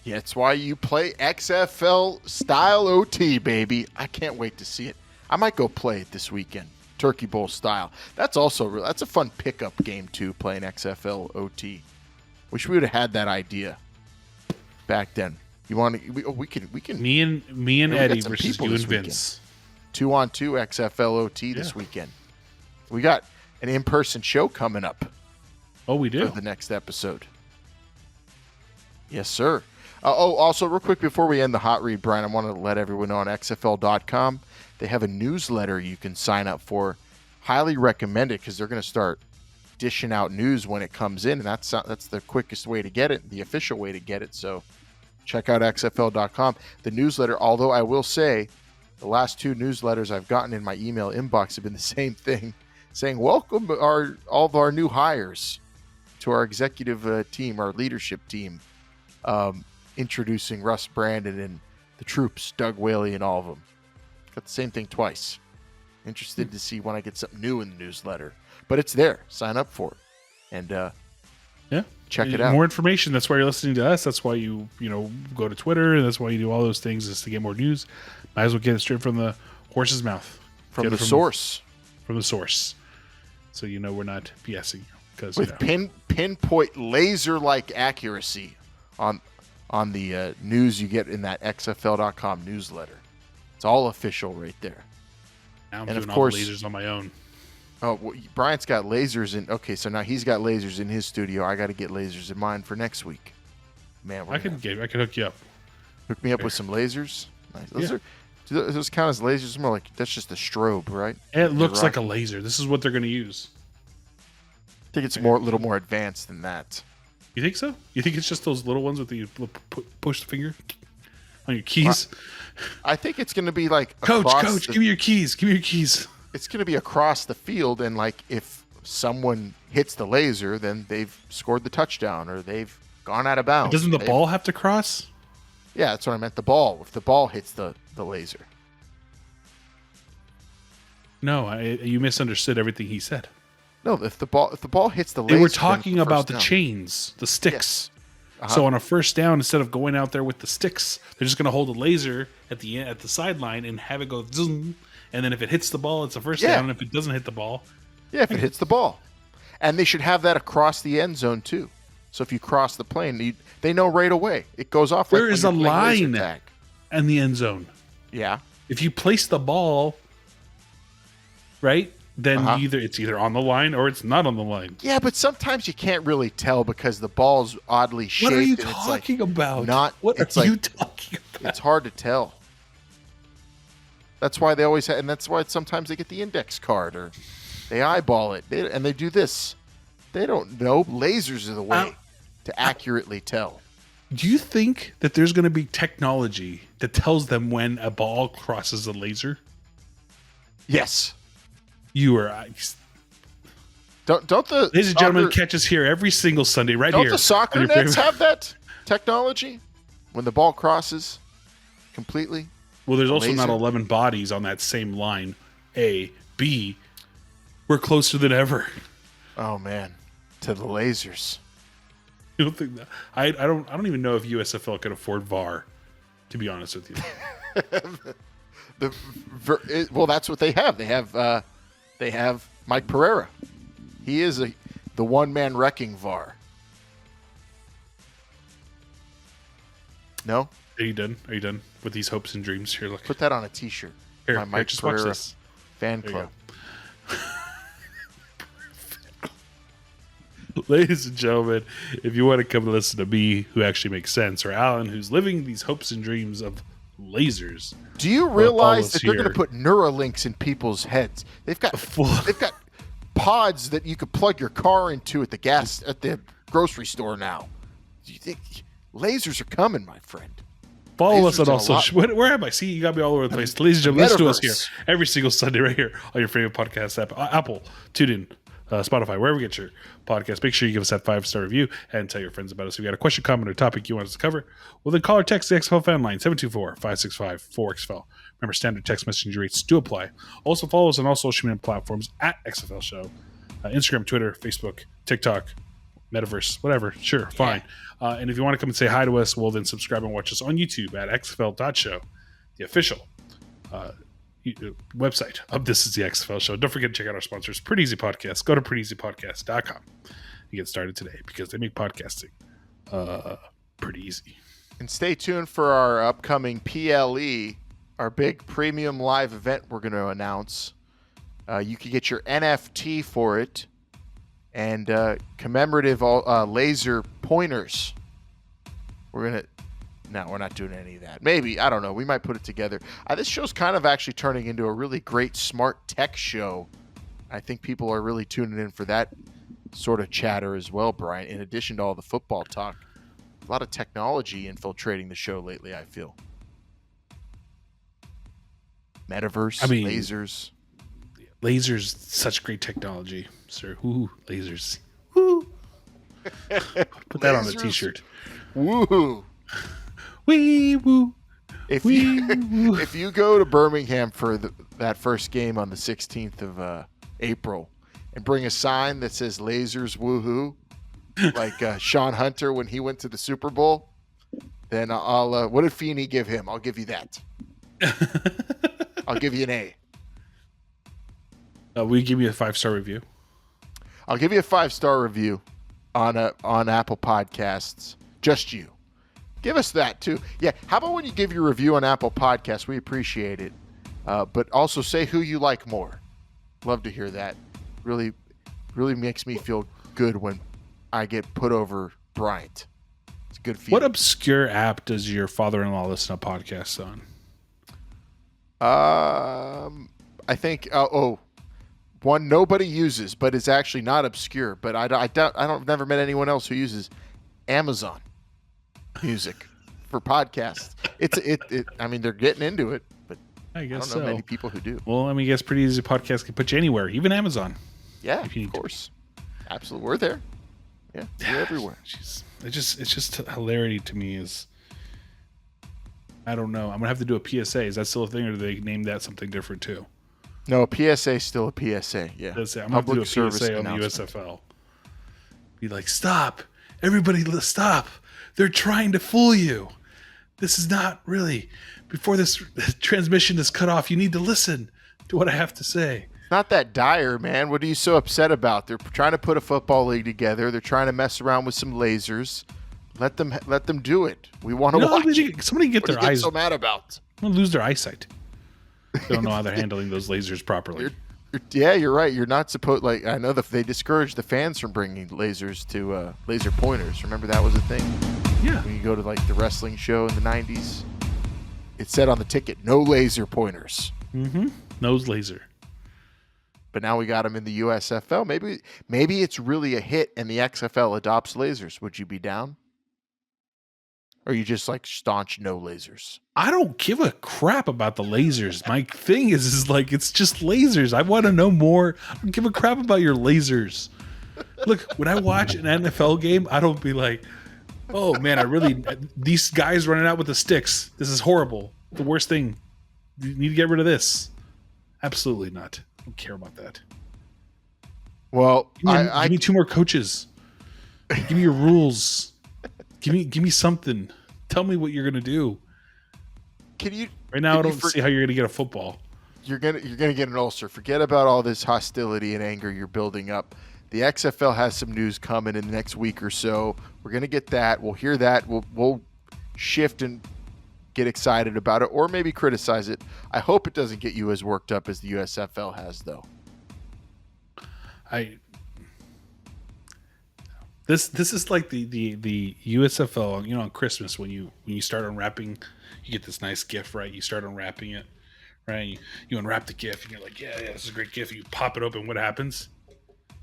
Yeah, it's why you play XFL style OT, baby. I can't wait to see it. I might go play it this weekend, Turkey Bowl style. That's a fun pickup game too, playing XFL OT. Wish we would have had that idea back then. You want to? We can. Me and Eddie versus you and Vince. 2-on-2 XFL OT this weekend. We got an in-person show coming up. Oh, we do. For the next episode. Yes, sir. Also, real quick before we end the hot read, Brian, I want to let everyone know on XFL.com, they have a newsletter you can sign up for. Highly recommend it because they're going to start dishing out news when it comes in, and that's the quickest way to get it, the official way to get it. So check out XFL.com. The newsletter, although I will say the last 2 newsletters I've gotten in my email inbox have been the same thing, saying welcome all of our new hires to our executive team, our leadership team. Introducing Russ Brandon and the troops, Doug Whaley and all of them. Got the same thing twice. Interested to see when I get something new in the newsletter. But it's there. Sign up for it. And check it out. More information. That's why you're listening to us. That's why you go to Twitter. That's why you do all those things, is to get more news. Might as well get it straight from the horse's mouth. From the source. From the source. So we're not BSing you. With pinpoint laser-like accuracy on the news you get in that XFL.com newsletter. It's all official right there. Now I'm doing all the lasers on my own. Oh, well, Bryant's got lasers in. Okay, so now he's got lasers in his studio. I got to get lasers in mine for next week. Man, I can hook you up. Hook me up with some lasers. Nice. Do those count as lasers? More like that's just a strobe, right? It looks like a laser. This is what they're going to use. I think it's a little more advanced than that. You think so? You think it's just those little ones with the push the finger on your keys? I think it's going to be like Coach, give me your keys. Give me your keys. It's going to be across the field, and like if someone hits the laser, then they've scored the touchdown or they've gone out of bounds. Doesn't the ball have to cross? Yeah, that's what I meant. The ball. If the ball hits the laser. No, you misunderstood everything he said. No, if the ball hits the laser. They were talking about the chains, the sticks. Yes. So on a first down, instead of going out there with the sticks, they're just going to hold a laser at the sideline and have it go zoom. And then if it hits the ball, it's a first down. And if it doesn't hit the ball, if it hits the ball, and they should have that across the end zone too. So if you cross the plane, they know right away. It goes off. There is a line in the end zone. Yeah. If you place the ball, right, then it's either on the line or it's not on the line. Yeah, but sometimes you can't really tell because the ball's oddly shaped. What are you talking about? What are you talking about? It's hard to tell. That's why they always and that's why sometimes they get the index card or they eyeball it and they do this. They don't know. Lasers are the way to accurately tell. Do you think that there's going to be technology that tells them when a ball crosses a laser? Yes. You are. Don't the ladies and gentlemen catch us here every single Sunday right here. Don't the soccer nets have that technology when the ball crosses completely? Well, there's also not 11 bodies on that same line. A, B. We're closer than ever. Oh man, to the lasers. You don't think that? I don't even know if USFL can afford VAR. To be honest with you, Well, that's what they have. They have Mike Pereira. He is the one-man wrecking VAR. No? Are you done? Are you done with these hopes and dreams? Here, look. Put that on a T-shirt. Here, My Mike just watch Pereira this. fan There you club. Ladies and gentlemen, if you want to come and listen to me, who actually makes sense, or Alan, who's living these hopes and dreams of lasers. Do you Well, realize Paul's that they're going to here. put Neuralinks in people's heads? They've got pods that you could plug your car into at the grocery store now. Do you think lasers are coming, my friend? Follow us Lasers on all and a lot- social. Where am I? See, you got me all over the place. Ladies and gentlemen, listen to us here Metaverse. every single Sunday right here on your favorite podcast app. Apple, TuneIn, Spotify, wherever you get your podcast. Make sure you give us that 5-star review and tell your friends about us. If you got a question, comment, or topic you want us to cover, well, then call or text the XFL Fan Line, 724-565-4XFL. Remember, standard text messaging rates do apply. Also, follow us on all social media platforms at XFL Show. Instagram, Twitter, Facebook, TikTok, Metaverse, whatever. Sure, fine. And if you want to come and say hi to us, well, then subscribe and watch us on YouTube at xfl.show, the official website of This Is the XFL Show. Don't forget to check out our sponsors, Pretty Easy Podcast. Go to prettyeasypodcast.com and get started today because they make podcasting pretty easy. And stay tuned for our upcoming PLE, our big premium live event we're going to announce. You can get your NFT for it and commemorative laser pointers. We're not doing any of that. Maybe, I don't know. We might put it together. This show's kind of actually turning into a really great smart tech show. I think people are really tuning in for that sort of chatter as well, Bryant, in addition to all the football talk. A lot of technology infiltrating the show lately, I feel. Metaverse, lasers. Lasers, such great technology, sir. Ooh, lasers. Woo. Put that on a t-shirt. Woo. Wee woo. If you go to Birmingham for that first game on the 16th of April and bring a sign that says lasers woohoo, like Sean Hunter when he went to the Super Bowl, then I'll what did Feeney give him? I'll give you that. I'll give you an A. Will you give me a 5-star review? I'll give you a 5-star review on Apple Podcasts. Just you. Give us that too. Yeah. How about when you give your review on Apple Podcasts? We appreciate it. But also say who you like more. Love to hear that. Really makes me feel good when I get put over Bryant. It's a good feeling. What obscure app does your father-in-law listen to podcasts on? I think one nobody uses, but it's actually not obscure. But I've never met anyone else who uses Amazon Music for podcasts. I mean, they're getting into it, but I guess don't know so. many people who do. Well, I guess Pretty Easy Podcast can put you anywhere, even Amazon. Yeah, if you need of course. Absolutely, we're there. Yeah, we're everywhere. It's just hilarity to me. Is I don't know. I'm gonna have to do a PSA. Is that still a thing, or do they name that something different too? No, a PSA is still a PSA. Yeah, I'm gonna have to do a PSA on the USFL. Be like, stop, everybody, stop. They're trying to fool you. This is not really. Before this transmission is cut off, you need to listen to what I have to say. It's not that dire, man. What are you so upset about? They're trying to put a football league together. They're trying to mess around with some lasers. Let them do it. We want to watch it. Somebody get their What are you eyes. so mad about? I'm gonna lose their eyesight. They don't know how they're handling those lasers properly. You're right. You're not supposed. Like, I know they discouraged the fans from bringing lasers to laser pointers. Remember that was a thing. Yeah. When you go to like the wrestling show in the '90s, it said on the ticket, "No laser pointers." Mm-hmm. Nose laser. But now we got them in the USFL. Maybe it's really a hit, and the XFL adopts lasers. Would you be down? Or are you just like staunch no lasers? I don't give a crap about the lasers. My thing is like, it's just lasers. I want to know more. I don't give a crap about your lasers. Look, when I watch an NFL game, I don't be like, oh man, these guys running out with the sticks. This is horrible. The worst thing. You need to get rid of this. Absolutely not. I don't care about that. Well, Give me 2 more coaches. Give me your rules. Give me something. Tell me what you're gonna do. Right now, I don't see how you're gonna get a football. You're gonna get an ulcer. Forget about all this hostility and anger you're building up. The XFL has some news coming in the next week or so. We're gonna get that. We'll hear that. We'll shift and get excited about it, or maybe criticize it. I hope it doesn't get you as worked up as the USFL has, though. This is like the USFL. On Christmas when you start unwrapping, you get this nice gift, right? You start unwrapping it, right? You unwrap the gift, and you're like, yeah, this is a great gift. You pop it open. What happens?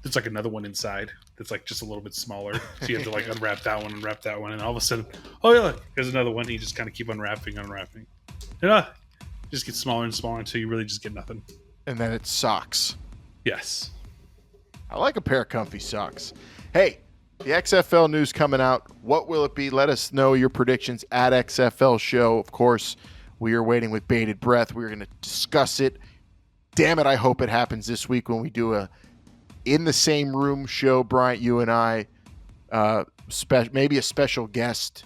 There's like another one inside that's like just a little bit smaller. So you have to like unwrap that one, and all of a sudden, oh yeah, there's another one. You just kind of keep unwrapping. It just gets smaller and smaller until you really just get nothing. And then it's socks. Yes. I like a pair of comfy socks. Hey, the XFL news coming out. What will it be? Let us know your predictions at XFL Show. Of course, we are waiting with bated breath. We're going to discuss it. Damn it, I hope it happens this week when we do a in the same room show, Bryant, you and I, maybe a special guest,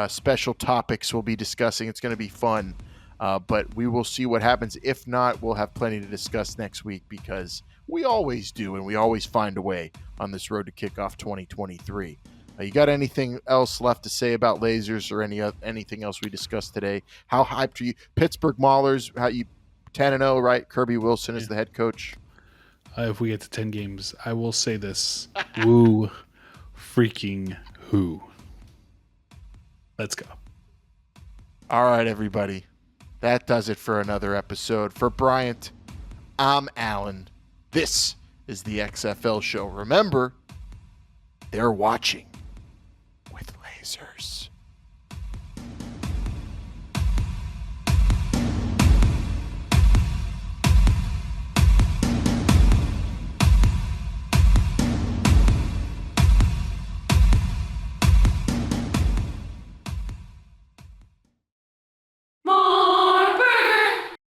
special topics we'll be discussing. It's going to be fun, but we will see what happens. If not, we'll have plenty to discuss next week because we always do, and we always find a way on this road to kickoff 2023. You got anything else left to say about lasers or anything else we discussed today? How hyped are you? Pittsburgh Maulers, how you 10-0, right? Kirby Wilson is the head coach. If we get to 10 games, I will say this. Woo freaking who. Let's go. All right, everybody. That does it for another episode. For Bryant, I'm Alan. This is the XFL Show. Remember, they're watching with lasers.